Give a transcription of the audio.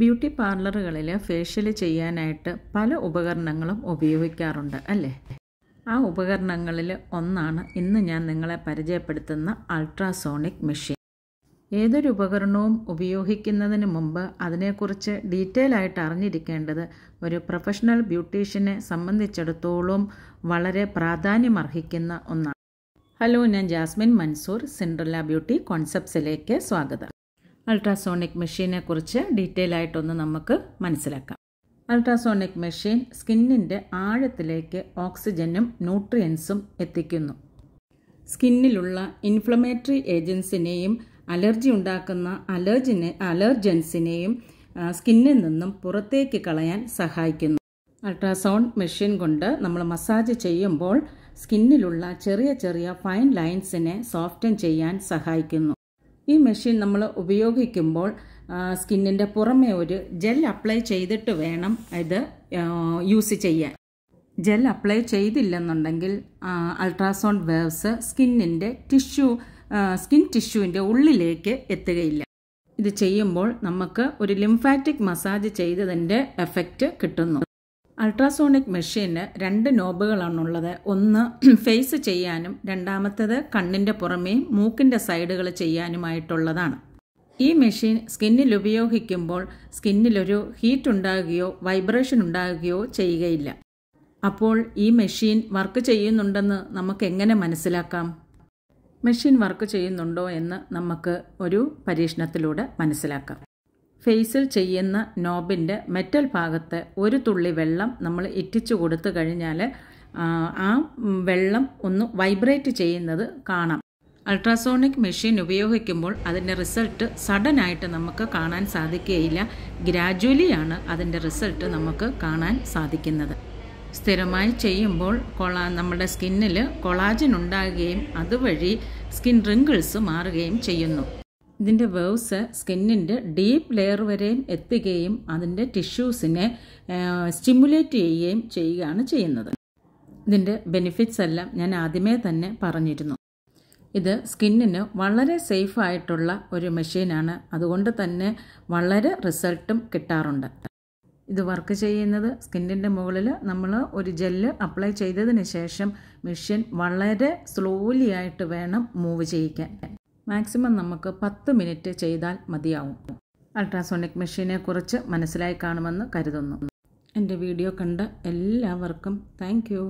Beauty പാർലറുകളിൽ facial ചെയ്യാനായിട്ട് പല ഉപകരണങ്ങളും ഉപയോഗിക്കാറുണ്ട് അല്ലേ? ആ ഉപകരണങ്ങളിൽ ഒന്നാണ് ഇന്ന് ഞാൻ നിങ്ങളെ പരിചയപ്പെടുത്തുന്ന അൾട്രാസോണിക് മെഷീൻ. ഏതൊരു ഉപകരണവും ഉപയോഗിക്കുന്നതിന് മുമ്പ് അതിനെക്കുറിച്ച് ഡീറ്റെയിൽ ആയിട്ട് അറിഞ്ഞിരിക്കേണ്ടത് ഒരു പ്രൊഫഷണൽ ബ്യൂട്ടീഷ്യനെ സംബന്ധിച്ചിടത്തോളം വളരെ പ്രാധാന്യമർഹിക്കുന്ന ഒന്നാണ്. ഹലോ, ഞാൻ ജാസ്മിൻ മൻസൂർ. സിൻഡ്രല്ല ബ്യൂട്ടി കോൺസെപ്റ്റ്സിലേക്ക് സ്വാഗതം. അൾട്രാസോണിക് മെഷീനെ കുറിച്ച് ഡീറ്റെയിൽ ആയിട്ടൊന്ന് നമുക്ക് മനസ്സിലാക്കാം. അൾട്രാസോണിക് മെഷീൻ സ്കിന്നിൻ്റെ ആഴത്തിലേക്ക് ഓക്സിജനും ന്യൂട്രിയൻസും എത്തിക്കുന്നു. സ്കിന്നിലുള്ള ഇൻഫ്ലമേറ്ററി ഏജൻസിനെയും അലർജി ഉണ്ടാക്കുന്ന അലർജൻസിനെയും സ്കിന്നിൽ നിന്നും പുറത്തേക്ക് കളയാൻ സഹായിക്കുന്നു. അൾട്രാസൗണ്ട് മെഷീൻ കൊണ്ട് നമ്മൾ മസാജ് ചെയ്യുമ്പോൾ സ്കിന്നിലുള്ള ചെറിയ ചെറിയ ഫൈൻ ലൈൻസിനെ സോഫ്റ്റൻ ചെയ്യാൻ സഹായിക്കുന്നു. ഈ മെഷീൻ നമ്മൾ ഉപയോഗിക്കുമ്പോൾ സ്കിന്നിൻ്റെ പുറമെ ഒരു ജെൽ അപ്ലൈ ചെയ്തിട്ട് വേണം ഇത് യൂസ് ചെയ്യാൻ. ജെൽ അപ്ലൈ ചെയ്തില്ലെന്നുണ്ടെങ്കിൽ അൾട്രാസൗണ്ട് വേവ്സ് സ്കിൻ ടിഷ്യൂവിൻ്റെ ഉള്ളിലേക്ക് എത്തുകയില്ല. ഇത് ചെയ്യുമ്പോൾ നമുക്ക് ഒരു ലിംഫാറ്റിക് മസാജ് ചെയ്തതിൻ്റെ എഫക്റ്റ് കിട്ടുന്നു. അൾട്രാസോണിക് മെഷീന് 2 നോബുകളാണുള്ളത്. ഒന്ന് ഫേസ് ചെയ്യാനും രണ്ടാമത്തേത് കണ്ണിൻ്റെ പുറമേ മൂക്കിൻ്റെ സൈഡുകൾ ചെയ്യാനുമായിട്ടുള്ളതാണ്. ഈ മെഷീൻ സ്കിന്നിൽ ഉപയോഗിക്കുമ്പോൾ സ്കിന്നിലൊരു ഹീറ്റ് ഉണ്ടാകുകയോ വൈബ്രേഷൻ ഉണ്ടാകുകയോ ചെയ്യുകയില്ല. അപ്പോൾ ഈ മെഷീൻ വർക്ക് ചെയ്യുന്നുണ്ടെന്ന് നമുക്ക് എങ്ങനെ മനസ്സിലാക്കാം? മെഷീൻ വർക്ക് ചെയ്യുന്നുണ്ടോ എന്ന് നമുക്ക് ഒരു പരീക്ഷണത്തിലൂടെ മനസ്സിലാക്കാം. ഫേസിൽ ചെയ്യുന്ന നോബിൻ്റെ മെറ്റൽ ഭാഗത്ത് ഒരു തുള്ളി വെള്ളം നമ്മൾ ഇറ്റിച്ചു കൊടുത്തു കഴിഞ്ഞാൽ ആ വെള്ളം ഒന്ന് വൈബ്രേറ്റ് ചെയ്യുന്നത് കാണാം. അൾട്രാസോണിക് മെഷീൻ ഉപയോഗിക്കുമ്പോൾ അതിൻ്റെ റിസൾട്ട് സഡനായിട്ട് നമുക്ക് കാണാൻ സാധിക്കുകയില്ല. ഗ്രാജുവലിയാണ് അതിൻ്റെ റിസൾട്ട് നമുക്ക് കാണാൻ സാധിക്കുന്നത്. സ്ഥിരമായി ചെയ്യുമ്പോൾ നമ്മുടെ സ്കിന്നിൽ കൊളാജൻ ഉണ്ടാകുകയും അതുവഴി സ്കിൻ റിങ്കിൾസ് മാറുകയും ചെയ്യുന്നു. ഇതിൻ്റെ വേവ്സ് സ്കിന്നിൻ്റെ ഡീപ്പ് ലെയർ വരെയും എത്തുകയും അതിൻ്റെ ടിഷ്യൂസിനെ സ്റ്റിമുലേറ്റ് ചെയ്യുകയാണ് ചെയ്യുന്നത്. ഇതിൻ്റെ ബെനിഫിറ്റ്സ് എല്ലാം ഞാൻ ആദ്യമേ തന്നെ പറഞ്ഞിരുന്നു. ഇത് സ്കിന്നിന് വളരെ സേഫ് ആയിട്ടുള്ള ഒരു മെഷീനാണ്. അതുകൊണ്ട് തന്നെ വളരെ റിസൾട്ടും കിട്ടാറുണ്ട്. ഇത് വർക്ക് ചെയ്യുന്നത് സ്കിന്നിൻ്റെ മുകളിൽ നമ്മൾ ഒരു ജെല്ല് അപ്ലൈ ചെയ്തതിന് ശേഷം മെഷീൻ വളരെ സ്ലോലി ആയിട്ട് വേണം മൂവ് ചെയ്യിക്കാൻ. മാക്സിമം നമുക്ക് 10 മിനിറ്റ് ചെയ്താൽ മതിയാവും. അൾട്രാസോണിക് മെഷീനെ കുറിച്ച് മനസ്സിലായി കാണുമെന്ന് കരുതുന്നു. എൻ്റെ വീഡിയോ കണ്ട എല്ലാവർക്കും താങ്ക് യു.